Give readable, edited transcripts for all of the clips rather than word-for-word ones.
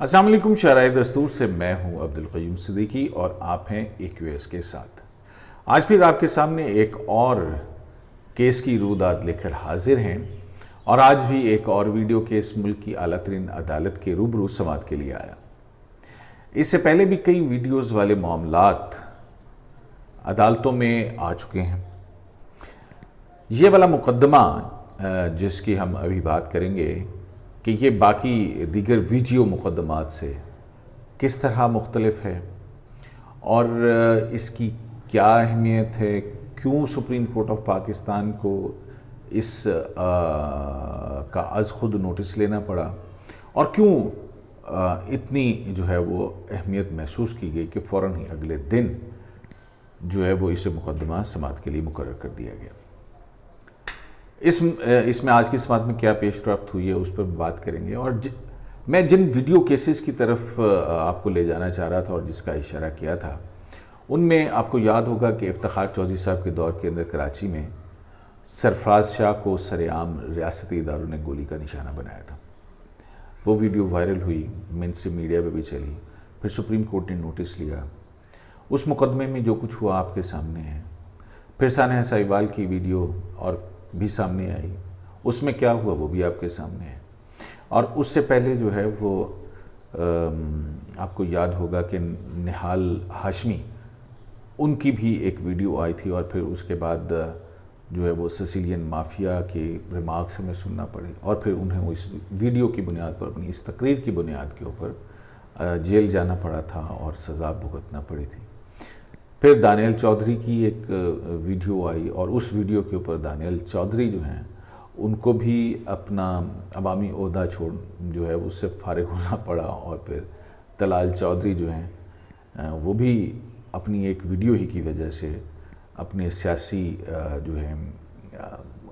अस्सलाम वालेकुम शराय दस्तूर से मैं हूं अब्दुल क़य्यूम सिद्दीकी और आप हैं AQS के साथ। आज फिर आपके सामने एक और केस की रूदात लेकर हाजिर हैं और आज भी एक और वीडियो केस मुल्क की आला तरीन अदालत के रूबरू समाअत के लिए आया। इससे पहले भी कई वीडियोज़ वाले मामलात अदालतों में आ चुके हैं। ये वाला मुकदमा जिसकी हम अभी बात करेंगे कि ये बाकी दीगर वीडियो मुकदमात से किस तरह मुख्तलिफ है और इसकी क्या अहमियत है, क्यों सुप्रीम कोर्ट ऑफ पाकिस्तान को इस का अज़ खुद नोटिस लेना पड़ा और क्यों इतनी जो है वो अहमियत महसूस की गई कि फ़ौरन ही अगले दिन जो है वो इसे मुकदमा समाअत के लिए मुकर्रर कर दिया गया। इसमें आज की समाअत में क्या पेशरफ्त हुई है उस पर बात करेंगे और मैं जिन वीडियो केसेस की तरफ आपको ले जाना चाह रहा था और जिसका इशारा किया था उनमें आपको याद होगा कि इफ्तिखार चौधरी साहब के दौर के अंदर कराची में सरफराज शाह को सरेआम रियासती इदारों ने गोली का निशाना बनाया था। वो वीडियो वायरल हुई, मेनस्ट्रीम मीडिया पे भी चली, फिर सुप्रीम कोर्ट ने नोटिस लिया। उस मुकदमे में जो कुछ हुआ आपके सामने है। फिर सानह साहिवाल की वीडियो और भी सामने आई, उसमें क्या हुआ वो भी आपके सामने है। और उससे पहले जो है वो आपको याद होगा कि निहाल हाशमी उनकी भी एक वीडियो आई थी और फिर उसके बाद जो है वो सिसिलियन माफिया के रिमार्क्स हमें सुनना पड़े और फिर उन्हें इस वीडियो की बुनियाद पर, अपनी इस तकरीर की बुनियाद के ऊपर जेल जाना पड़ा था और सज़ा भुगतना पड़ी थी। फिर दानियल चौधरी की एक वीडियो आई और उस वीडियो के ऊपर दानियल चौधरी जो हैं उनको भी अपना अवामी ओहदा छोड़ जो है उससे फारिग होना पड़ा और फिर तलाल चौधरी जो हैं वो भी अपनी एक वीडियो ही की वजह से अपने सियासी जो है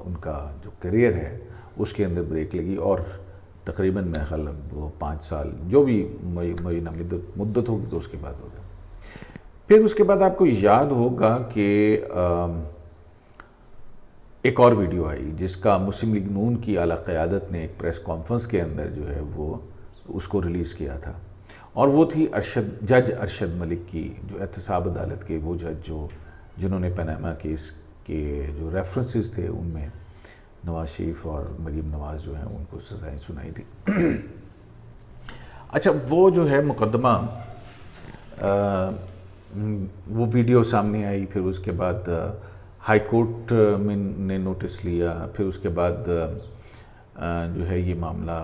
उनका जो करियर है उसके अंदर ब्रेक लगी और तकरीबन मेरे ख्याल वो 5 साल जो भी महीना मुद्दत होगी तो उसके बाद हो गया। फिर उसके बाद आपको याद होगा कि एक और वीडियो आई जिसका मुस्लिम लीग नून की आला क़यादत ने एक प्रेस कॉन्फ्रेंस के अंदर जो है वो उसको रिलीज़ किया था और वो थी जज अरशद मलिक की, जो एहतसाब अदालत के वो जज जिन्होंने पनामा केस के जो रेफरेंसेस थे उनमें नवाज शरीफ और मरीम नवाज़ जो हैं उनको सज़ाएं सुनाई थी। अच्छा, वो जो है मुकदमा वो वीडियो सामने आई, फिर उसके बाद हाई कोर्ट में ने नोटिस लिया, फिर उसके बाद जो है ये मामला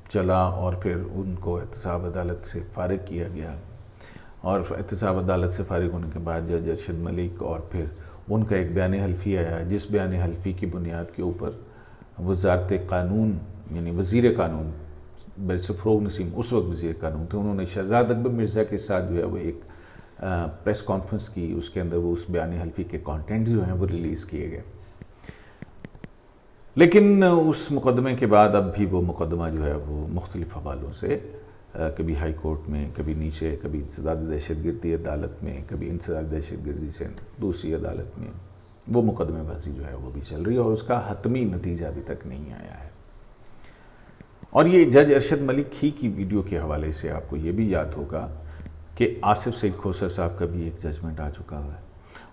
चला और फिर उनको एहतसाब अदालत से फ़ारिग किया गया और एहतसाब अदालत से फ़ारिग होने के बाद जज अरशद मलिक और फिर उनका एक बयान हल्फी आया जिस बयान हल्फी की बुनियाद के ऊपर वज़ारत क़ानून यानी वज़ीर क़ानून बैरिस्टर फ़रोग़ नसीम उस वक्त वज़ीर क़ानून थे, उन्होंने शहज़ाद अकबर मिर्ज़ा के साथ जो है वो एक प्रेस कॉन्फ्रेंस की, उसके अंदर वो उस बयान हल्फी के कंटेंट जो हैं वो रिलीज़ किए गए। लेकिन उस मुकदमे के बाद अब भी वो मुकदमा जो है वो मुख्तलिफ़ हवालों से कभी हाई कोर्ट में, कभी नीचे, कभी इंसदाद दहशतगर्दी अदालत में, कभी इंसदाद दहशतगर्दी से दूसरी अदालत में वो मुकदमेबाजी जो है वो भी चल रही है और उसका हतमी नतीजा अभी तक नहीं आया है। और ये जज अरशद मलिक ही की वीडियो के हवाले से आपको ये भी याद होगा कि आसिफ सईद खोसर साहब का भी एक जजमेंट आ चुका हुआ है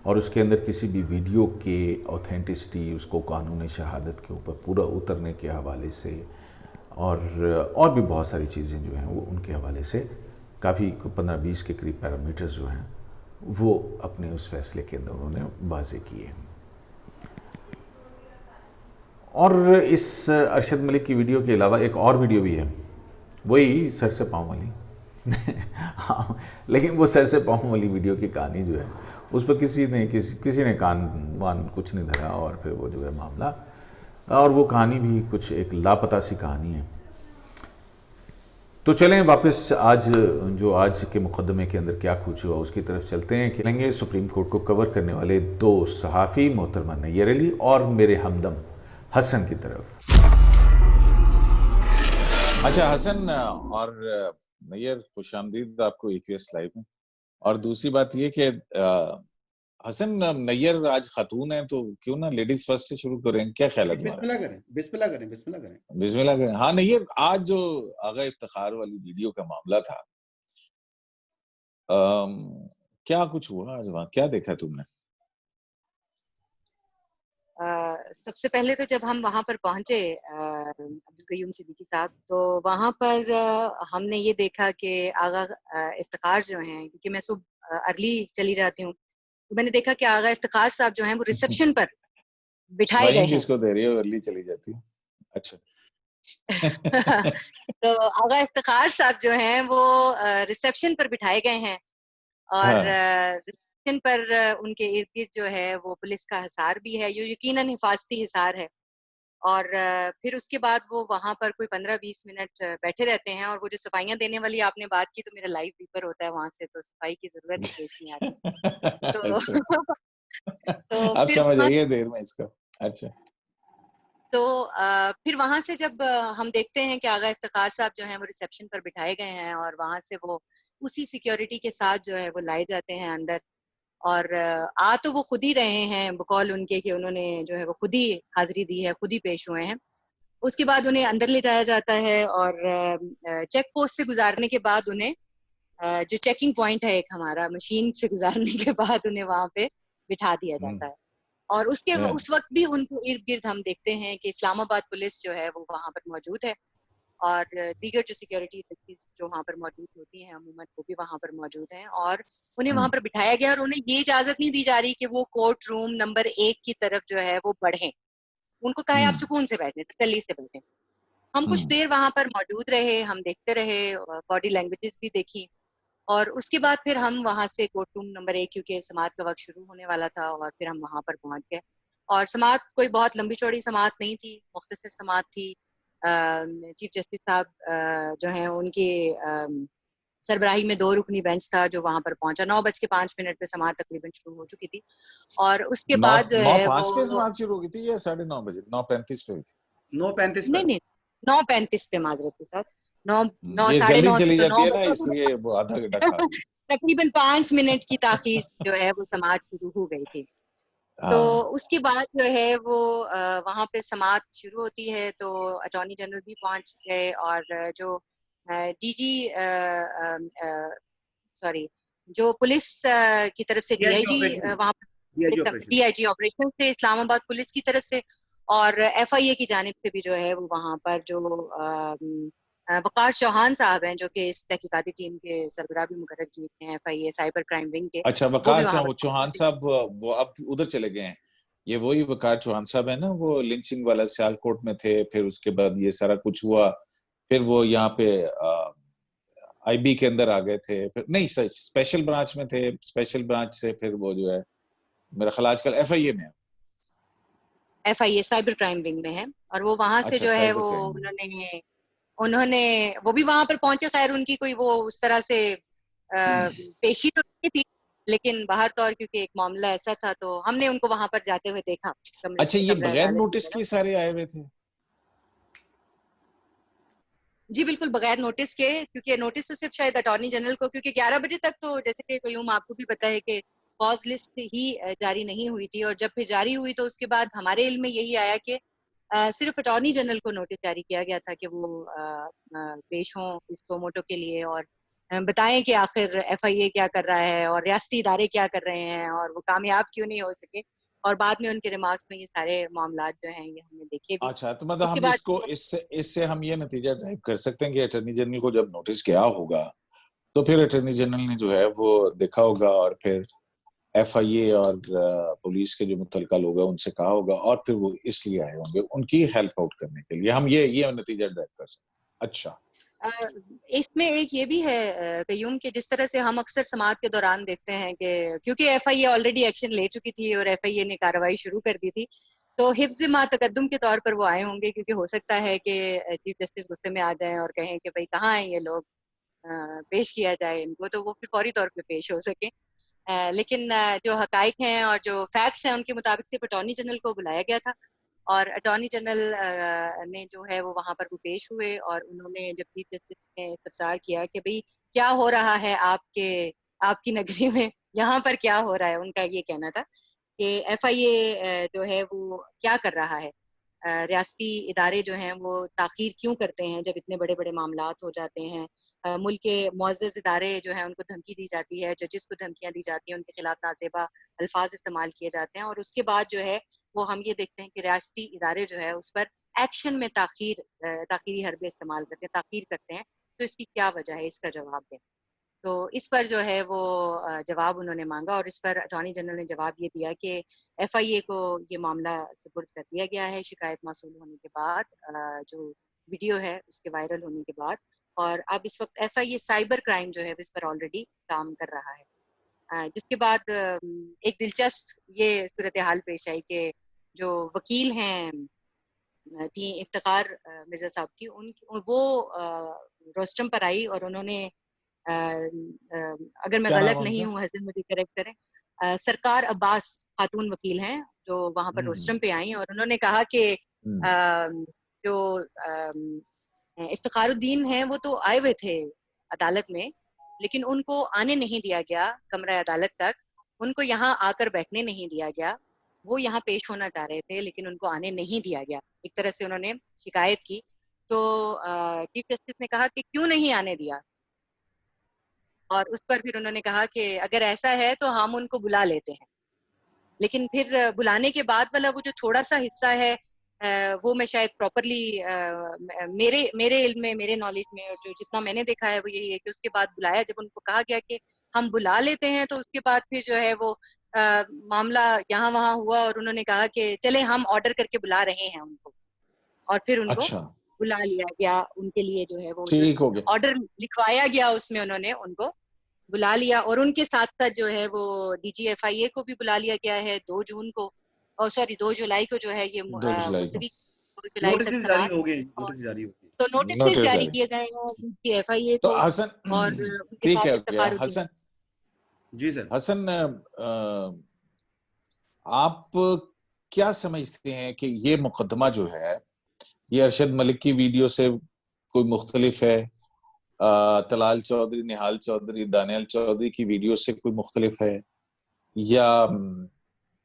और उसके अंदर किसी भी वीडियो के ऑथेंटिसिटी, उसको कानून शहादत के ऊपर पूरा उतरने के हवाले से और भी बहुत सारी चीज़ें जो हैं वो उनके हवाले से काफ़ी 15-20 के करीब पैरामीटर्स जो हैं वो अपने उस फैसले के अंदर उन्होंने वाज़े किए हैं। और इस अरशद मलिक की वीडियो के अलावा एक और वीडियो भी है, वही सर से पाँव वाली हाँ, लेकिन वो सर से पाँव वाली वीडियो की कहानी जो है उस पर किसी ने कान वान कुछ नहीं धरा और फिर वो जो है मामला और वो कहानी भी कुछ एक लापता सी कहानी है। तो चलें वापस आज के मुकदमे के अंदर क्या कुछ हुआ उसकी तरफ चलते हैं। खेलेंगे सुप्रीम कोर्ट को कवर करने वाले 2 सहाफ़ी मोहतरमा नैयर अली और मेरे हमदम हसन की तरफ। अच्छा हसन और नैयर, खुश आमदीद आपको AQS लाइव में। और दूसरी बात ये कि हसन नैयर आज खातून है तो क्यों ना लेडीज फर्स्ट से शुरू करें, क्या ख्याल है तुम्हारा? बिस्मिल्लाह करें, बिस्मिल्लाह करें, बिस्मिल्लाह करें। बिस्मिल्लाह करें। हाँ नैयर, आज जो आगा इफ्तिखार वाली वीडियो का मामला था, अम, क्या कुछ हुआ आज वहाँ, क्या देखा तुमने? सबसे पहले तो जब हम वहां पर पहुंचे अब्दुल कयूम सिद्दीकी साहब, तो वहां पर हमने ये देखा कि आगा इफ्तिखार जो हैं, क्योंकि मैं सुबह अर्ली चली जाती हूँ, तो मैंने देखा कि आगा इफ्तिखार साहब जो हैं वो रिसेप्शन पर बिठाए गए स्वाइन हैं। किसको दे रही हो, अर्ली चली जाती है? अच्छा। तो आगा इफ्तिखार साहब जो हैं वो रिसेप्शन पर बिठाए गए हैं, और हाँ। रिसेप्शन पर उनके इर्द गिर्द जो है वो पुलिस का हिसार भी है, जो यकीनन हिफाजती हिसार है। और फिर उसके बाद वो वहां पर कोई 15-20 मिनट बैठे रहते हैं, और वो जो सफाइयां देने वाली आपने बात की, तो मेरा लाइव बीपर होता है वहां से, तो सफाई की जरूरत ही पेश नहीं आती। तो अच्छा, तो अब फिर समझ वहां आई है देर में इसका। अच्छा। तो फिर वहां से जब हम देखते हैं कि आगा इफ्तिखार साहब जो हैं वो रिसेप्शन पर बिठाए गए हैं, और वहां से वो उसी सिक्योरिटी के साथ जो है वो लाए जाते हैं अंदर। और आ तो वो खुद ही रहे हैं, बकौल उनके कि उन्होंने जो है वो खुद ही हाजिरी दी है, खुद ही पेश हुए हैं। उसके बाद उन्हें अंदर ले जाया जाता है, और चेक पोस्ट से गुजारने के बाद उन्हें जो चेकिंग पॉइंट है एक हमारा, मशीन से गुजारने के बाद उन्हें वहां पे बिठा दिया हम्म। जाता है। और उसके हाँ। उस वक्त भी उनके इर्द गिर्द हम देखते हैं कि इस्लामाबाद पुलिस जो है वो वहां पर मौजूद है, और दीगर जो सिक्योरिटी एजेंसीज जो वहां पर मौजूद होती हैं अमूमन, वो भी वहां पर मौजूद हैं। और उन्हें वहां हम्म। पर बिठाया गया, और उन्हें ये इजाजत नहीं दी जा रही कि वो कोर्ट रूम नंबर 1 की तरफ जो है वो बढ़ें। उनको कहा है आप हम्म। सुकून से बैठे, तसल्ली से बैठे। हम कुछ हम्म। देर वहां पर मौजूद रहे, हम देखते रहे, बॉडी लैंग्वेजेस भी देखी। और उसके बाद फिर हम वहां से कोर्ट रूम नंबर 1, क्योंकि समाअत का वक्त शुरू होने वाला था, और फिर हम वहां पर पहुंच गए। और समाअत कोई बहुत लंबी चौड़ी समाअत नहीं थी, मुख्तसर समाअत थी। चीफ जस्टिस साहब जो हैं उनकी सरबराही में 2 रुकनी बेंच था जो वहां पर पहुंचा। 9:05 पे समाअत तकरीबन शुरू हो चुकी थी, और उसके नौ बाद जो नौ है पांच पे वो समाप्त शुरू हुई थी या 9:30 बजे? 9:35 पे हुई थी? 9:35 नहीं पर। नहीं, 9:35 पे, माजरत के साथ। नौ नौ ये साढ़े जल्दी नौ चली तो जाती नौ है ना, बजे इसलिए वो आधा घंटा खा गई। तकरीबन 5 मिनट की ताखीर जो है वो समाअत शुरू हो गई थी। तो हाँ। उसके बाद जो है वो वहां पे समाअत शुरू होती है, तो अटॉर्नी जनरल भी पहुंच गए, और जो डीजी सॉरी, जो पुलिस की तरफ से डीआईजी डीआईजी ऑपरेशन, वहां डीआईजी पर, ऑपरेशन। डीआईजी ऑपरेशन से इस्लामाबाद पुलिस की तरफ से, और एफआईए की जानिब से भी जो है वो वहां पर जो वकार चौहान साहब हैं, जो कि इस तहकीकाती टीम के सरबराह भी मुकर्रर किए गए हैं एफआईए साइबर क्राइम विंग के, अच्छा, वो भी वकार वहां पर चौहान मौजूद हैं। साहब वो अब उधर चले गए हैं? ये वही वकार चौहान साहब है ना, वो लिंचिंग वाला सियालकोट में थे, फिर उसके बाद ये सारा कुछ हुआ, फिर वो यहाँ पे आईबी के अंदर आ गए थे, फिर नहीं सच स्पेशल ब्रांच में थे, स्पेशल ब्रांच से फिर वो जो है मेरा ख्याल आजकल एफआईए में है। एफआईए साइबर क्राइम विंग में है, और वो वहां से अच्छा, जो है साइबर वो क्राइम में। उन्होंने उन्होंने वो भी वहां पर पहुंचे। खैर उनकी कोई वो उस तरह से पेशी तो नहीं थी, लेकिन बाहर तौर क्योंकि एक मामला ऐसा था, तो हमने उनको वहां पर जाते हुए देखा, अच्छा, ये कमरा बगैर अदालत की नोटिस तरफ। के सारे आए हुए थे? जी बिल्कुल, बगैर नोटिस के, क्योंकि नोटिस तो सिर्फ शायद अटॉर्नी जनरल को, क्योंकि 11 बजे तक तो जैसे कि कयूम आपको भी पता है कि कॉज लिस्ट ही जारी नहीं हुई थी, और जब फिर जारी हुई तो उसके बाद हमारे इल्म में यही आया कि सिर्फ अटॉर्नी जनरल को नोटिस जारी किया गया था कि वो पेश हों इस सोमोटो के लिए, और बताएं कि आखिर एफआईए क्या कर रहा है और रियासती इदारे क्या कर रहे हैं, और वो कामयाब क्यों नहीं हो सके। और बाद में उनके रिमार्क्स में ये सारे मामलात जो हैं ये हमने देखे भी। अच्छा, तो मतलब उसके हम बाद इसको इससे इससे हम ये नतीजा ड्राइव कर सकते हैं कि अटॉर्नी जनरल को जब नोटिस गया होगा, तो फिर अटॉर्नी जनरल ने जो है वो देखा होगा, और फिर एफआईए और पुलिस के जो मुतलका लोग हैं उनसे कहा होगा, और फिर वो इसलिए आए होंगे उनकी हेल्प आउट करने के लिए। हम ये नतीजा ड्राइव कर सकते हैं। अच्छा। अ, इसमें एक ये भी है कयूम, कि जिस तरह से हम अक्सर समाअत के दौरान देखते हैं कि क्योंकि एफआईए ऑलरेडी एक्शन ले चुकी थी और एफआईए ने कार्रवाई शुरू कर दी थी, तो हिफ्ज मा तकद्दुम के तौर पर वो आए होंगे, क्योंकि हो सकता है कि चीफ जस्टिस गुस्से में आ जाएं और कहें कि भाई कहाँ हैं ये लोग, पेश किया जाए इनको, तो वो फिर फौरी तौर पे पेश हो सके। लेकिन जो हकाइक हैं और जो फैक्ट्स हैं उनके मुताबिक सिर्फ अटॉर्नी जनरल को बुलाया गया था, और अटॉर्नी जनरल ने जो है वो वहां पर वो पेश हुए, और उन्होंने जब चीफ जस्टिस ने इस्तफसार किया कि भाई क्या हो रहा है आपके आपकी नगरी में, यहाँ पर क्या हो रहा है, उनका ये कहना था कि FIA जो है वो क्या कर रहा है, रियासती इदारे जो हैं वो ताखीर क्यों करते हैं जब इतने बड़े बड़े मामलात हो जाते हैं। मुल्क के मुअज़्ज़ज़ इदारे जो हैं उनको धमकी दी जाती है, जजेस को धमकियां दी जाती हैं, उनके खिलाफ नाज़ेबा अल्फाज इस्तेमाल किए जाते हैं, और उसके बाद जो है वो हम ये देखते हैं कि रियासती इदारे जो है उस पर एक्शन में ताखीरी हरबे इस्तेमाल करते हैं, ताखीर करते हैं। तो इसकी क्या वजह है, इसका जवाब दें। तो इस पर जो है वो जवाब उन्होंने मांगा, और इस पर अटॉर्नी जनरल ने जवाब ये दिया कि FIA को ये मामला सुपुर्द कर दिया गया है शिकायत मौसूल होने के बाद, जो वीडियो है उसके वायरल होने के बाद। और अब इस वक्त FIA साइबर क्राइम जो है इस पर ऑलरेडी काम कर रहा है। जिसके बाद एक दिलचस्प ये सूरत हाल पेश आई कि जो वकील हैं थी इफ्तिखार मिर्जा साहब की, उन वो रोस्टम पर आई और उन्होंने अगर मैं क्या नाम गलत है नहीं उनका? हूँ, हसन मुझे करेक्ट करें, सरकार अब्बास खातून वकील हैं जो वहां पर रोस्टम पे आई, और उन्होंने कहा कि जो इफ्तिखारुद्दीन हैं वो तो आए हुए थे अदालत में, लेकिन उनको आने नहीं दिया गया कमरा अदालत तक, उनको यहाँ आकर बैठने नहीं दिया गया। वो यहाँ पेश होना चाह रहे थे लेकिन उनको आने नहीं दिया गया, एक तरह से उन्होंने शिकायत की। तो चीफ जस्टिस ने कहा कि क्यों नहीं आने दिया, और उस पर फिर उन्होंने कहा कि अगर ऐसा है तो हम उनको बुला लेते हैं। लेकिन फिर बुलाने के बाद वाला वो जो थोड़ा सा हिस्सा है, वो मैं शायद प्रॉपरली मेरे मेरे इल्म में, मेरे नॉलेज में, और जो जितना मैंने देखा है वो यही है कि उसके बाद बुलाया, जब उनको कहा गया कि हम बुला लेते हैं, तो उसके बाद फिर जो है वो मामला यहाँ वहाँ हुआ, और उन्होंने कहा कि चले हम ऑर्डर करके बुला रहे हैं उनको, और फिर उनको अच्छा, बुला लिया गया। उनके लिए जो है वो जो ठीक हो गया। ऑर्डर लिखवाया गया उसमें उन्होंने उनको बुला लिया, और उनके साथ साथ जो है वो DG FIA को भी बुला लिया गया है 2 जून को, और सॉरी 2 जुलाई को जो है ये 2 जुलाई को मुलतवी 2 जुलाई तक नोटिस जारी समाअत। हो गए, और नोटिस जारी हो गए। तो नोटिस नोटिस जारी जारी। किए गए हैं DG FIA तो को, हसन और उनके ठीक साथ है गया। इफ्तिखारुद्दीन। जी सर। हसन आप क्या समझते हैं कि ये मुकदमा जो है ये अरशद मलिक की वीडियो से कोई मुख्तलिफ है? तलाल चौधरी, निहाल चौधरी, दानियाल चौधरी की वीडियो से कोई मुख्तलिफ है, या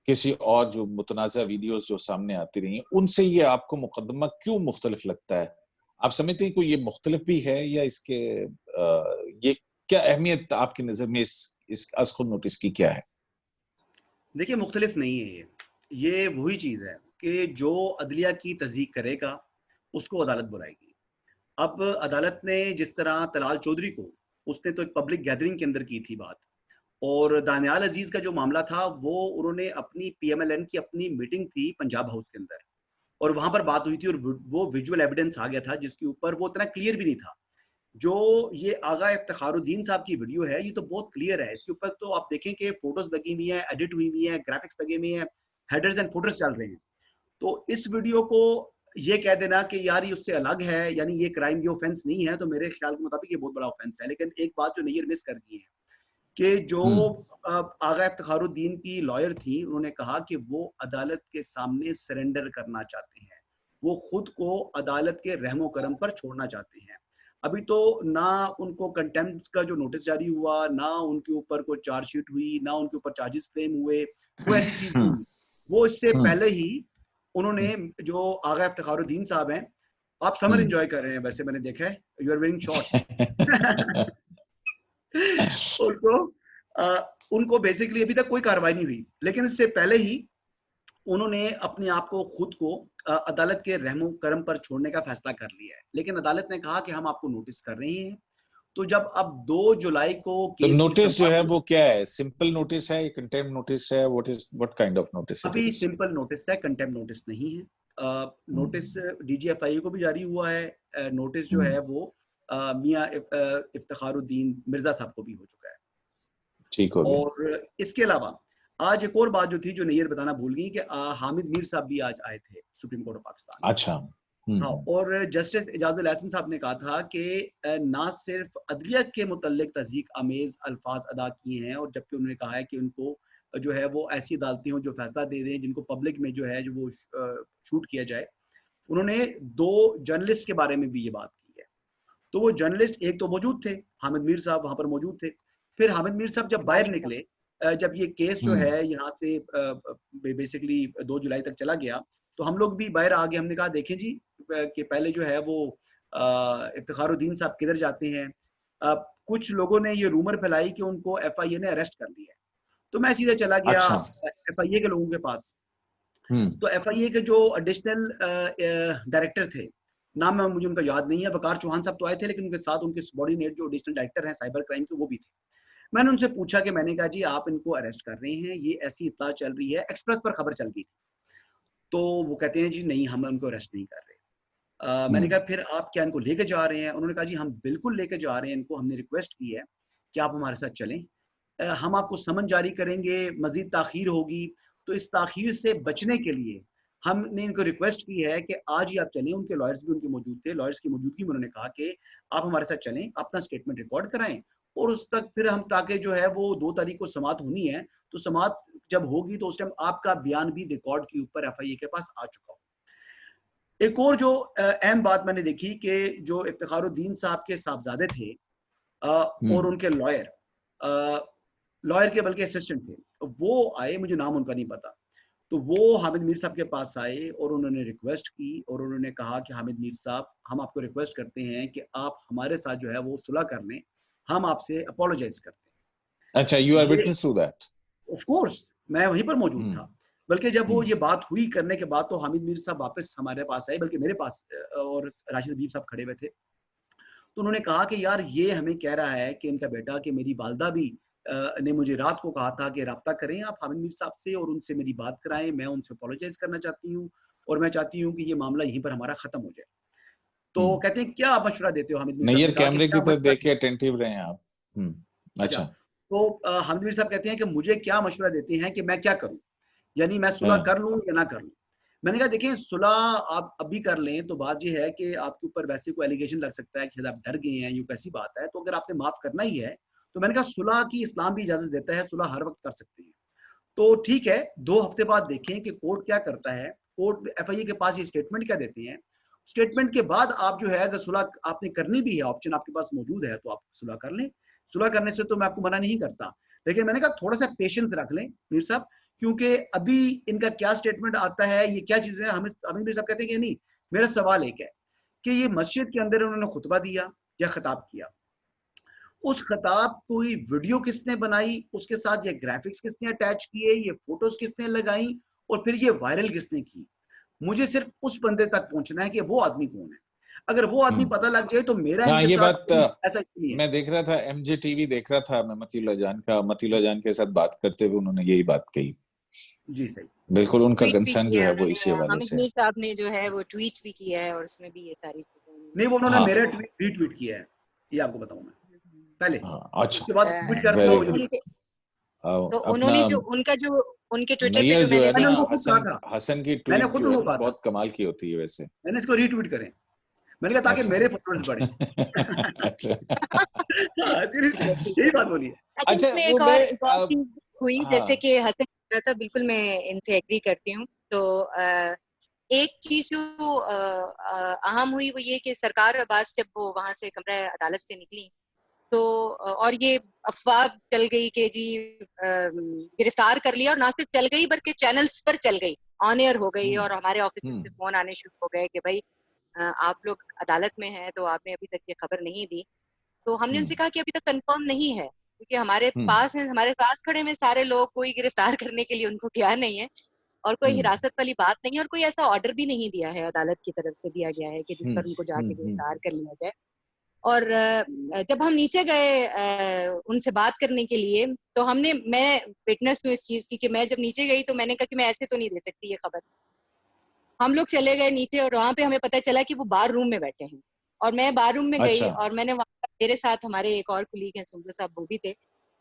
किसी और जो मुतनाज़ा वीडियोस जो सामने आती रही उनसे ये आपको मुकदमा क्यों मुख्तलिफ लगता है? आप समझते हैं कोई ये मुख्तलिफ भी है, या इसके ये क्या अहमियत आपकी नजर में इस अज़ख़ुद नोटिस की क्या है? देखिए, मुख्तलिफ नहीं है ये वही चीज़ है कि जो अदलिया की तस्दीक करेगा उसको अदालत बुलाएगी। अब अदालत ने जिस तरह तलाल चौधरी को, उसने तो एक पब्लिक गैदरिंग के अंदर की थी बात, और दानियाल अजीज का जो मामला था वो उन्होंने अपनी PMLN की अपनी मीटिंग थी पंजाब हाउस के अंदर, और वहां पर बात हुई थी, और वो विजुअल एविडेंस आ गया था जिसके ऊपर वो इतना क्लियर भी नहीं था। जो ये आगा इफ्तिखारुद्दीन साहब की वीडियो है ये तो बहुत क्लियर है, इसके ऊपर तो आप देखें कि फोटोज लगी हुई है, एडिट हुई हुई है, ग्राफिक्स लगे हुए हैं, हेडर्स एंड फुटर्स चल रहे हैं। तो इस वीडियो को ये कह देना कि यार ये उससे अलग है, यानी ये क्राइम, ये ऑफेंस नहीं है, तो मेरे ख्याल के मुताबिक ये बहुत बड़ा ऑफेंस है। लेकिन एक बात जो नैयर मिस कर दी है कि जो आगा इफ्तिखारुद्दीन की लॉयर थी, उन्होंने कहा कि वो अदालत के सामने सरेंडर करना चाहते हैं, वो खुद को अदालत के रहमो करम पर छोड़ना चाहते हैं। अभी तो ना उनको कंटेम्प्ट का जो नोटिस जारी हुआ, ना उनके ऊपर कोई चार्जशीट हुई, ना उनके ऊपर चार्जेस फ्रेम हुए, कोई ऐसी चीज नहीं हुई। वो इससे पहले ही उन्होंने, जो आगा इफ्तिखारुद्दीन साहब हैं, आप समर एंजॉय कर रहे हैं वैसे मैंने देखा है, यू आर वेयरिंग शॉर्ट्स। उनको बेसिकली अभी तक कोई कार्रवाई नहीं हुई, लेकिन इससे पहले ही उन्होंने अपने आप को, खुद को अदालत के रहमो करम पर छोड़ने का फैसला कर लिया है। लेकिन अदालत ने कहा कि हम आपको नोटिस कर रहे हैं। तो जब अब 2 जुलाई को तो केस नोटिस जो है वो क्या है? सिंपल नोटिस है, कंटेम्प्ट नोटिस है, व्हाट काइंड ऑफ नोटिस अभी सिंपल नोटिस है, कंटेम्प्ट नोटिस नहीं है। नोटिस DG FIA को भी जारी हुआ है, नोटिस जो है वो मियां इफ्तिखारुद्दीन मिर्जा साहब को भी हो चुका है। ठीक हो गया। और इसके अलावा आज एक और बात जो थी, जो नैयर बताना भूल गई, कि हामिद मीर साहब भी आज आए थे सुप्रीम कोर्ट ऑफ पाकिस्तान। अच्छा। हाँ, और जस्टिस इजाजुल एहसन साहब ने कहा था कि ना सिर्फ अदलिया के मुतल्लिक तज़दीक आमेज अल्फाज अदा किए हैं, और जबकि उन्होंने कहा है कि उनको जो है वो ऐसी अदालतें हों जो फैसला दे दें जिनको पब्लिक में जो है जो वो शूट किया जाए। उन्होंने 2 जर्नलिस्ट के बारे में भी ये बात की है। तो वो जर्नलिस्ट एक तो मौजूद थे, हामिद मीर साहब वहां पर मौजूद थे। फिर हामिद मीर साहब जब बाहर निकले जब ये केस जो है यहाँ से बेसिकली 2 जुलाई तक चला गया, तो हम लोग भी बाहर आ गए। हमने कहा देखें जी कि पहले जो है वो इफ्तिखारुद्दीन साहब किधर जाते हैं। कुछ लोगों ने ये रूमर फैलाई कि उनको एफआईए ने अरेस्ट कर लिया है, तो मैं सीधे चला गया अच्छा। एफआईए के लोगों के पास। तो एफआईए के जो एडिशनल डायरेक्टर थे, नाम में मुझे उनका याद नहीं है, वकार चौहान साहब तो आए थे, लेकिन उनके साथ उनके सबॉर्डिनेट जो एडिशनल डायरेक्टर हैं साइबर क्राइम के, वो भी थे। मैंने उनसे पूछा कि मैंने कहा जी आप इनको अरेस्ट कर रहे हैं, ये ऐसी इत्तला चल रही है, एक्सप्रेस पर खबर चल गई थी। तो वो कहते हैं जी नहीं, हम उनको अरेस्ट नहीं कर रहे। मैंने कहा फिर आप क्या इनको लेके जा रहे हैं? उन्होंने कहा जी हम बिल्कुल लेके जा रहे हैं इनको, हमने रिक्वेस्ट की है कि आप हमारे साथ चलें, हम आपको समन जारी करेंगे, मजीद ताखीर होगी, तो इस ताखीर से बचने के लिए हमने इनको रिक्वेस्ट की है कि आज ही आप चलें। उनके लॉयर्स भी उनके मौजूद थे, लॉयर्स की मौजूदगी में उन्होंने कहा कि आप हमारे साथ चलें, अपना स्टेटमेंट रिकॉर्ड कराएं, और उस तक फिर हम, ताकि जो है वो 2 तारीख को समाअत होनी है, तो समाअत जब होगी तो उस टाइम आपका बयान भी रिकॉर्ड के ऊपर एफआईए के पास आ चुका हो। एक और जो अहम बात मैंने देखी कि जो इफ्तिखारुद्दीन साहब के साहबजादे थे और उनके लॉयर के बल्कि असिस्टेंट थे, वो आए, मुझे नाम उनका नहीं पता, तो वो हामिद मीर साहब के पास आए और उन्होंने रिक्वेस्ट की और उन्होंने कहा कि हामिद मीर साहब, हम आपको रिक्वेस्ट करते हैं कि आप हमारे साथ जो है वो सुलह कर लें, हम आपसे अपोलोजाइज करते हैं। अच्छा, you are witness to that? Of course, मैं वहीं पर मौजूद था। बल्कि जब वो ये बात हुई करने के बाद तो हामिद मीर साहब वापस हमारे पास आए, बल्कि मेरे पास, और राशिद हबीब साहब खड़े हुए थे। तो उन्होंने कहा कि यार ये हमें कह रहा है कि इनका बेटा, कि मेरी वालदा भी ने मुझे रात को कहा था कि राब्ता करें आप हामिद मीर साहब से और उनसे मेरी बात कराएं, मैं उनसे अपोलोजाइज करना चाहती हूँ और मैं चाहती हूँ कि ये मामला यहीं पर हमारा खत्म हो जाए। तो कहते हैं क्या आप मशवरा देते हो? हामिद मीर साहब नैयर ने कहा कि कैमरे की क्या तरफ मशवरा देख के अटेंटिव रहे आप। अच्छा, अच्छा। तो हामिद मीर साहब कहते हैं कि मुझे क्या मशवरा देते हैं कि मैं क्या करूं, यानी मैं सुलह कर लूं या ना कर लूं। मैंने कहा देखिए, सुलह आप अभी कर लें तो बात ये है कि आपके ऊपर वैसे कोई एलिगेशन लग सकता है कि शायद आप डर गए हैं, ये कैसी बात है। तो अगर आपने माफ करना ही है तो मैंने कहा सुलह की इस्लाम भी इजाजत देता है, सुलह हर वक्त कर सकते हैं। तो ठीक है, 2 हफ्ते बाद देखें कि कोर्ट क्या करता है। कोर्ट एफआईए के पास ये स्टेटमेंट क्या देते हैं, स्टेटमेंट के बाद आप जो है अगर सुलह आपने करनी भी है, ऑप्शन आपके पास मौजूद है, तो आप सुलह कर लें। सुलह करने से तो मैं आपको मना नहीं करता, लेकिन मैंने कहा थोड़ा सा पेशेंस रख लें मीर साहब, क्योंकि अभी इनका क्या स्टेटमेंट आता है, ये क्या चीजें, हमें अभी मीर साहब कहते हैं कि नहीं। मेरा सवाल एक है कि ये मस्जिद के अंदर उन्होंने खुतबा दिया या खिताब किया, उस खिताब को वीडियो किसने बनाई, उसके साथ ये ग्राफिक्स किसने अटैच किए, ये फोटोज किसने लगाई, और फिर ये वायरल किसने की। मुझे सिर्फ उस बंदे तक पहुंचना है कि वो आदमी कौन है। अगर वो आदमी पता लग जाए तो मेरा हाँ, इनके ये साथ बात ऐसा नहीं है। मैं देख रहा था, एमजे टीवी देख रहा था मैं, मतीउल्लाह जान के साथ बात करते हुए उन्होंने यही बात कही। जी सही, बिल्कुल, उनका ट्वीट भी कंसर्न जो किया है वो उन्होंने, इसी हवाले हामिद से है। मीर साहब ने जो है वो ट्वीट भी किया है और उसमें भी ये सारी चीजें नहीं वो उन्होंने हाँ मेरा रीट्वीट किया है, ये आपको बताऊं मैं पहले, हाँ, अच्छा, उसके बाद ट्वीट कर तो दिया वेरी मुझे। गुड। उनके तो अपना उन्होंने जो उनके ट्विटर पे नैयर जो जो मैंने है ना, मैंने उनको खुद कहा हसन था, हसन की मैंने ट्वीट खुद जो है उनको ना कहा था, बहुत कमाल की होती है वैसे। मैंने इसको रीट्वीट करें, मैंने कहा ताकि अच्छा। मेरे फॉलोअर्स बढ़े। अच्छा। सीरियसली यही बात बोली है। अच्छा, अच्छा, इसमें वो मैं एक और चीज हुई, जैसे हाँ। कि हसन कह रहा था, बिल्कुल मैं इनसे एग्री करती हूँ। तो एक चीज जो अहम हुई वो ये कि सरकार अब्बास जब वो वहां से कमरा अदालत से निकली तो और ये अफवाह चल गई कि जी गिरफ्तार कर लिया, और ना सिर्फ चल गई बल्कि चैनल्स पर चल गई, ऑन एयर हो गई, और हमारे ऑफिस से फोन आने शुरू हो गए कि भाई आप लोग अदालत में हैं तो आपने अभी तक ये खबर नहीं दी। तो हमने उनसे कहा कि अभी तक कंफर्म नहीं है, क्योंकि हमारे पास है, हमारे पास खड़े में सारे लोग, कोई गिरफ्तार करने के लिए उनको क्या नहीं है और कोई हिरासत वाली बात नहीं है, और कोई ऐसा ऑर्डर भी नहीं दिया है, अदालत की तरफ से दिया गया है कि जिस पर उनको जाके गिरफ्तार कर लिया जाए। और जब हम नीचे गए उनसे बात करने के लिए, तो मैं विटनेस हूँ इस चीज की कि मैं जब नीचे गई तो मैंने कहा कि मैं ऐसे तो नहीं दे सकती ये खबर। हम लोग चले गए नीचे और वहां पे हमें पता चला कि वो बार रूम में बैठे हैं, और मैं बार रूम में गई अच्छा। और मैंने वहां, मेरे साथ हमारे एक और कुलीग हैं सुंदर साहब, वो भी थे।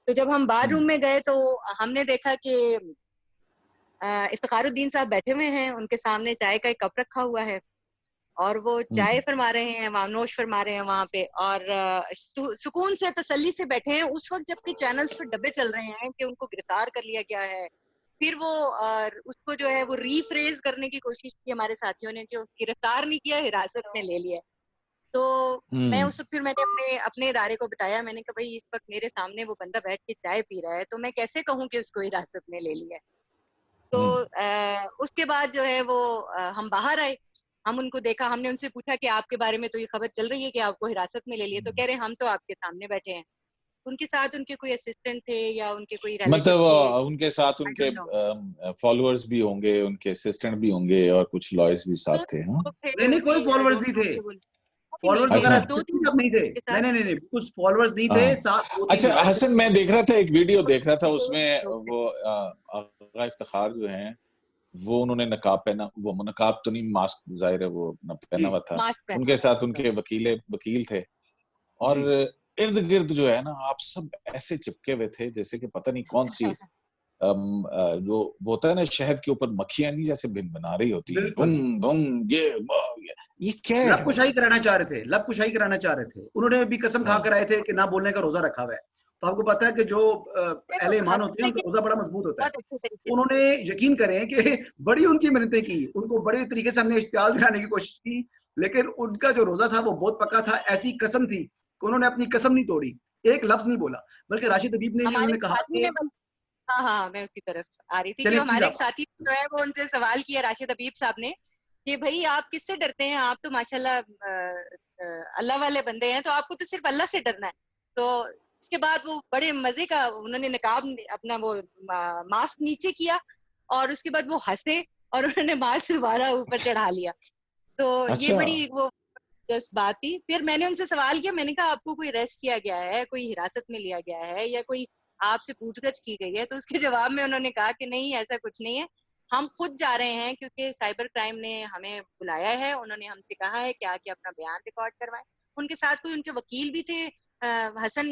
तो जब हम बार रूम में गए तो हमने देखा कि इफ्तिखारुद्दीन साहब बैठे हुए हैं, उनके सामने चाय का एक कप रखा हुआ है और वो चाय फरमा रहे हैं, वहां नोश फरमा रहे हैं वहां पे, और सुकून से तसल्ली से बैठे हैं उस वक्त जबकि चैनल्स पर डब्बे चल रहे हैं कि उनको गिरफ्तार कर लिया गया है। फिर वो उसको जो है वो रीफ्रेज करने की कोशिश की हमारे साथियों ने, जो गिरफ्तार नहीं किया, हिरासत में ले लिया। तो मैं हम्म उस वक्त फिर मैंने अपने अपने इदारे को बताया, मैंने कहा भाई इस वक्त मेरे सामने वो बंदा बैठ के चाय पी रहा है, तो मैं कैसे कहूँ कि उसको हिरासत में ले लिया है। तो हम्म उसके बाद जो है वो हम बाहर आए, हम उनको देखा, हमने उनसे पूछा कि आपके बारे में तो ये खबर चल रही है कि आपको हिरासत में ले लिए, तो कह रहे हम तो आपके सामने बैठे हैं। उनके साथ उनके कोई असिस्टेंट थे या उनके कोई रिलेटिव मतलब थे, उनके साथ आई उनके डोंट नो। फॉलोअर्स भी होंगे, उनके असिस्टेंट भी होंगे और कुछ लॉयर्स भी दो साथ थे, हाँ? लोग थे नहीं नहीं, कोई उनके, आई फॉलोअर्स डोंट नहीं नो थे, कि वो नहीं फॉलोअर्स थे, अच्छा वगैरह बस दो तीन सब नहीं थे। के नहीं साथ। नहीं नहीं नहीं, कुछ फॉलोअर्स नहीं थे, हाँ। साथ दो तीन अच्छा लॉयर थे। हसन, मैं देख रहा था, एक वीडियो देख रहा था, दो उसमें लोग थे, वो आगा इफ्तिखार जो हैं, वो उन्होंने नकाब पहना, वो नकाब तो नहीं, मास्क जाहिर है वो अपना पहना जी हुआ था। मास्क पहना उनके हुआ साथ था। उनके वकील थे, और जी इर्द गिर्द जो है ना, आप सब ऐसे चिपके हुए थे जैसे कि पता नहीं कौन सी वो होता है ना, शहद के ऊपर मक्खियां नहीं जैसे भिन बना रही होती हैं, बिल्कुल। बुम बुम, ये क्या है लब कुशाई हसन? कराना चाह रहे थे, लब कुशाई कराना चाह रहे थे। उन्होंने भी कसम खा हाँ कर आए थे कि ना बोलने का रोजा रखा हुआ है। तो आपको पता है कि जो देखो अहले ईमान होते हैं हंसने के उनका रोजा बड़ा मजबूत होता है। बहुत अच्छे तरीके से। उन्होंने यकीन करें कि बड़ी उनकी मिन्नतें की, उनको बड़े तरीके से हमने इश्तियाल दिलाने की कोशिश की, लेकिन उनका जो रोजा था वो बहुत पक्का था। ऐसी कसम थी कि उन्होंने अपनी कसम नहीं तोड़ी, एक लफ्ज नहीं बोला। बल्कि राशिद हबीब ने भी हमारे उन्होंने कहा साथी कि ने हाँ हाँ, मैं उसकी तरफ आ रही थी कि चलिए प्लीज हमारे एक आप। साथी जो है वो उनसे सवाल किया राशिद हबीब साहब ने कि भाई आप किससे डरते हैं, आप तो माशाल्लाह अल्लाह वाले बंदे हैं, तो आपको तो सिर्फ अल्लाह से डरना है। तो उसके बाद वो बड़े मजे का उन्होंने नकाब अपना वो मास्क नीचे किया, और उसके बाद वो हंसे और उन्होंने मास्क दोबारा ऊपर चढ़ा लिया। तो ये अच्छा बड़ी वो दिलचस्प बात थी। फिर मैंने उनसे सवाल किया, मैंने कहा आपको कोई अरेस्ट किया गया है, कोई हिरासत में लिया गया है, या कोई आपसे पूछगछ की गई है? तो उसके जवाब में उन्होंने कहा कि नहीं ऐसा कुछ नहीं है, हम खुद जा रहे हैं क्योंकि साइबर क्राइम ने हमें बुलाया है, उन्होंने हमसे कहा है कि आके अपना बयान रिकॉर्ड करवाएं। उनके साथ कोई उनके वकील भी थे, हसन,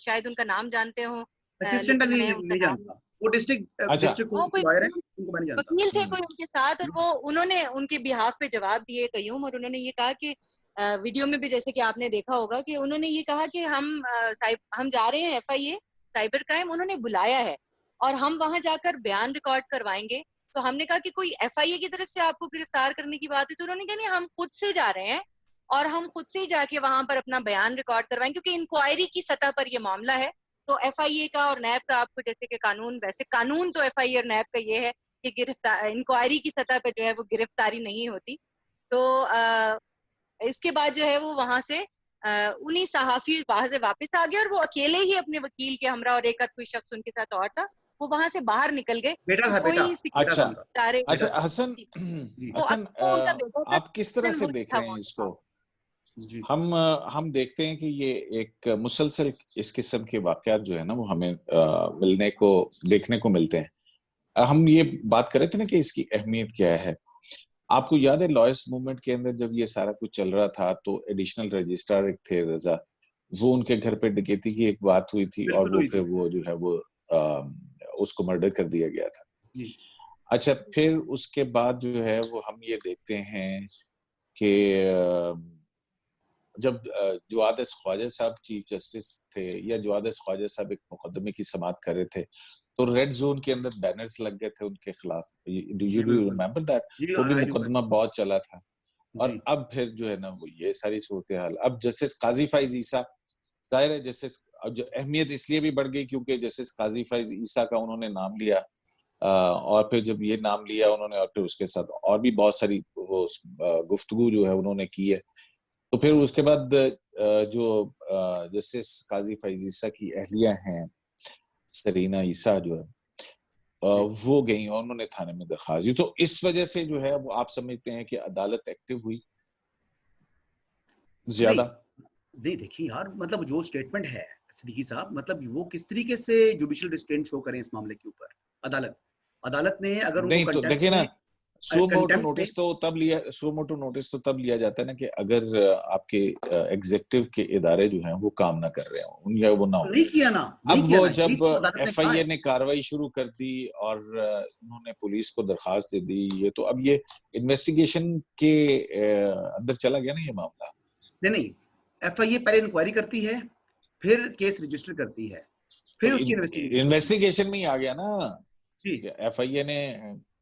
शायद उनका नाम जानते हो, असिस्टेंट लेकिन मैं नहीं, उनका नहीं नाम, जानता, वो डिस्ट्रिक्ट अच्छा। डिस्ट्रिक्ट वो कोर्ट कोई के लॉयर हैं, उनको मैं नहीं जानता। वकील थे कोई उनके साथ, और जी वो उन्होंने उनके बिहाफ पे जवाब दिए कयूम, और उन्होंने ये कहा कि वीडियो में भी जैसे कि आपने देखा होगा कि उन्होंने ये कहा कि हम जा रहे हैं एफआईए साइबर क्राइम, उन्होंने बुलाया है और हम वहां जाकर बयान रिकॉर्ड करवाएंगे। तो हमने कहा कि कोई एफआईए की तरफ से आपको गिरफ्तार करने की बात है? तो उन्होंने कहा नहीं, हम खुद से जा रहे हैं और हम खुद से ही जाके वहां पर अपना बयान रिकॉर्ड करवाएंगे, क्योंकि इंक्वायरी की सतह पर यह मामला है। तो एफआईए का और नैब का, आपको जैसे कि कानून, वैसे कानून तो एफआईए और नैब का ये है कि गिरफ्तार इंक्वायरी की सतह पे जो है वो गिरफ्तारी नहीं होती। तो इसके बाद जो है वो वहां से उन्हीं सहाफी वहां से वापस आ गए, और वो अकेले ही अपने वकील के हमरा और एक आध कोई शख्स उनके साथ और था, वो वहां से बाहर निकल गए। बेटा तो था, बेटा कोई बेटा था अच्छा उनका, सितारे, अच्छा बेटा था। हसन, जी वो हसन, अब तो उनका बेटा था, आप किस तरह से वो देख था रहे वो हैं उनके इसको? पास। जी हम देखते हैं कि ये एक मुसलसल इस किस्म के वाकयात जो है ना, वो हमें मिलने को, देखने को मिलते हैं। हम ये बात कर रहे थे ना कि इसकी अहमियत क्या है। आपको याद है लॉयर्स मूवमेंट के अंदर जब ये सारा कुछ चल रहा था, तो एडिशनल रजिस्ट्रार एक थे रजा, वो उनके घर पे डकैती की एक बात हुई थी, और बिल्कुल वो हुई फिर थी। वो जो है वो उसको मर्डर कर दिया गया था। जी अच्छा, फिर उसके बाद जो है वो हम ये देखते हैं कि जब जवादिस ख्वाजा साहब चीफ जस्टिस थे, या जवादिस ख्वाजा साहब एक मुकदमे की समाअत कर रहे थे, तो रेड जोन के अंदर बैनर्स लग गए थे उनके खिलाफ। डू जी यू बिल्कुल। Remember that? जी वो भी आई डू। मुकदमा बहुत चला था। और जी अब फिर जो है ना वो ये सारी सूरत हाल, अब जस्टिस काजी फैज ईसा, जाहिर है जस्टिस, अब जो अहमियत इसलिए भी बढ़ गई क्योंकि जस्टिस काजी फैज ईसा का उन्होंने नाम लिया, और फिर जब ये नाम लिया उन्होंने, और फिर उसके साथ और भी बहुत सारी वो गुफ्तगू जो है उन्होंने की है। तो फिर उसके बाद जो जस्टिस काजी फैज ईसा की अहलिया हैं, सरीना ईसा जो है, जी वो गई और उन्होंने थाने में दरखास्त दी। तो इस वजह से जो है वो आप समझते हैं कि अदालत एक्टिव हुई नहीं ज्यादा? नहीं, देखिए यार, मतलब जो स्टेटमेंट है सिद्दीकी साहब, मतलब वो किस तरीके से जुडिशियल रिस्ट्रेंट शो करें इस मामले के ऊपर। अदालत अदालत ने अगर उनको नहीं तो कंटेम्प्ट देखिए ना, में सो मोटो कंटेम्प्ट में नोटिस तो तब लिया, सो मोटो नोटिस तो तब लिया जाता है ना कि अगर आपके एग्जीक्यूटिव के इदारे जो हैं वो काम ना कर रहे हो, या वो ना हो। नहीं किया ना, नहीं अब किया वो ना, यही जब तो अदालत ने कहा एफआईए है। ने कार्रवाई शुरू कर दी और उन्होंने पुलिस को दरखास्त दे दी, ये तो अब ये इन्वेस्टिगेशन के अंदर चला गया ना ये मामला। नहीं नहीं, एफआईए पहले इंक्वायरी करती है, फिर केस रजिस्टर करती है, तो फिर उसकी इन्वेस्टिगेशन होती है। इन्वेस्टिगेशन में ही आ गया ना, जी एफआईए ने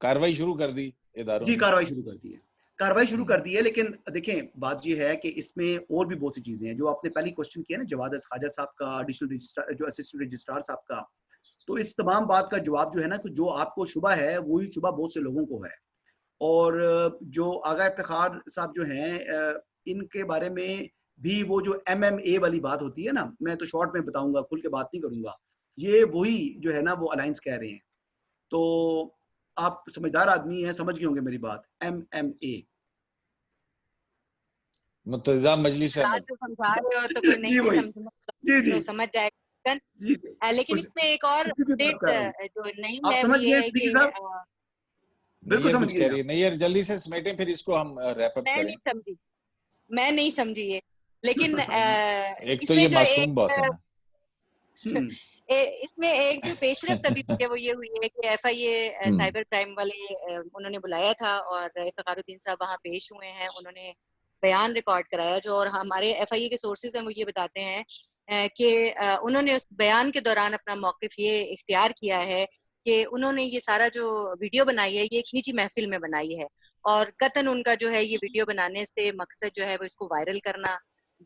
कार्रवाई शुरू कर दी इदारों जी, ने। कार्रवाई शुरू करती है। कार्रवाई शुरू कर दी है। लेकिन देखें, बात ये है कि इसमें और भी बहुत सी चीजें हैं। जो आपने पहले क्वेश्चन किया ना जवाद हाजा साहब का, एडिशनल रजिस्ट्रार जो असिस्टेंट रजिस्ट्रार साहब का, तो इस तमाम बात का जवाब जो है ना, कि जो आपको शुबा है वही शुबा बहुत से लोगों को है। और जो आगा इफ्तिखार साहब जो हैं, इनके बारे में भी वो जो MMA वाली बात होती है ना, मैं तो शॉर्ट में बताऊंगा, खुल के बात नहीं करूंगा, ये वही जो है ना वो अलायंस कह रहे हैं। तो आप समझदार आदमी हैं, समझ गए होंगे मेरी बात। MMA मुत्तहिदा मजलिस बात अहमद। जो समझा रहे हो तो कोई नहीं जी भी वही, समझना जी जी तो समझ जाएगा। जी जी, लेकिन इसमें एक और उसी की बात अपडेट कर रहा हूँ। जो नई आप है वो समझ ये गए है सिद्दीकी कि साहब? बिल्कुल नैयर समझ कुछ गए कह रही आप? है। नैयर जल्दी से समेटें, फिर इसको हम रैप अप मैं करें। नहीं समझी, मैं नहीं समझी ये। लेकिन एक तो ये इसमें जो मासूम बहुत है ना। हम्म, इसमें एक जो पेशरफ्त अभी हुई है वो ये हुई है कि FIA हम्म, साइबर क्राइम वाले उन्होंने बुलाया था और इफ्तिखारुद्दीन साहब वहाँ पेश हुए हैं। उन्होंने बयान रिकॉर्ड कराया जो, और हमारे FIA के सोर्सेज हैं वो ये बताते हैं कि उन्होंने उस बयान के दौरान अपना मौकिफ ये इख्तियार किया है कि उन्होंने ये सारा जो वीडियो बनाई है ये एक निजी महफिल में बनाई है, और कतन उनका जो है ये वीडियो बनाने से मकसद जो है वो इसको वायरल करना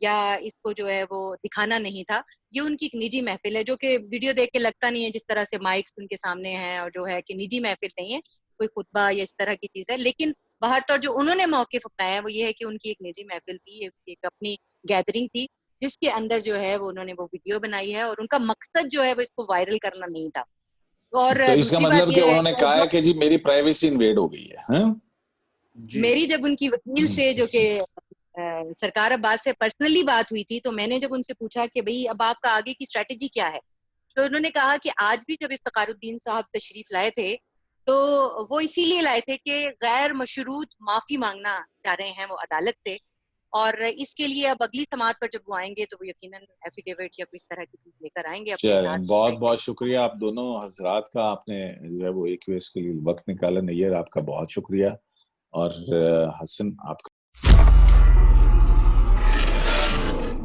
या इसको जो है वो दिखाना नहीं था। ये उनकी एक निजी महफिल है, जो कि वीडियो देख के लगता नहीं है जिस तरह से माइक्स उनके सामने हैं, और जो है कि निजी महफिल नहीं है, कोई खुतबा या इस तरह की चीज है। लेकिन बाहर तौर जो उन्होंने मौकिफ अपनाया है वो ये है कि उनकी एक निजी महफिल थी, एक अपनी गैदरिंग थी जिसके अंदर जो है वो उन्होंने वो वीडियो बनाई है, और उनका मकसद जो है वो इसको वायरल करना नहीं था। और तो इसका दूसरी बात मतलब कि ये है उन्होंने कि कहा जो है कि जी मेरी प्राइवेसी इन्वेड हो गई है, हाँ? जी मेरी जब उनकी वकील से जो कि सरकार अब्बास से पर्सनली बात हुई थी, तो मैंने जब उनसे पूछा कि भाई अब आपका आगे की स्ट्रेटेजी क्या है, तो उन्होंने कहा कि आज भी जब इफ्तिखारुद्दीन साहब तशरीफ लाए थे तो वो इसीलिए लाए थे कि गैर मशरूत माफी मांगना चाह रहे हैं वो अदालत से, और इसके लिए अब अगली समात पर जब वो आएंगे तो वो यकीनन एफिडेविट या इस तरह की चीज लेकर आएंगे अपने साथ। चलें, बहुत बहुत शुक्रिया आप दोनों हजरात का, आपने जो है वो AQS के लिए वक्त निकाला। नैयर आपका बहुत शुक्रिया, और हसन आपका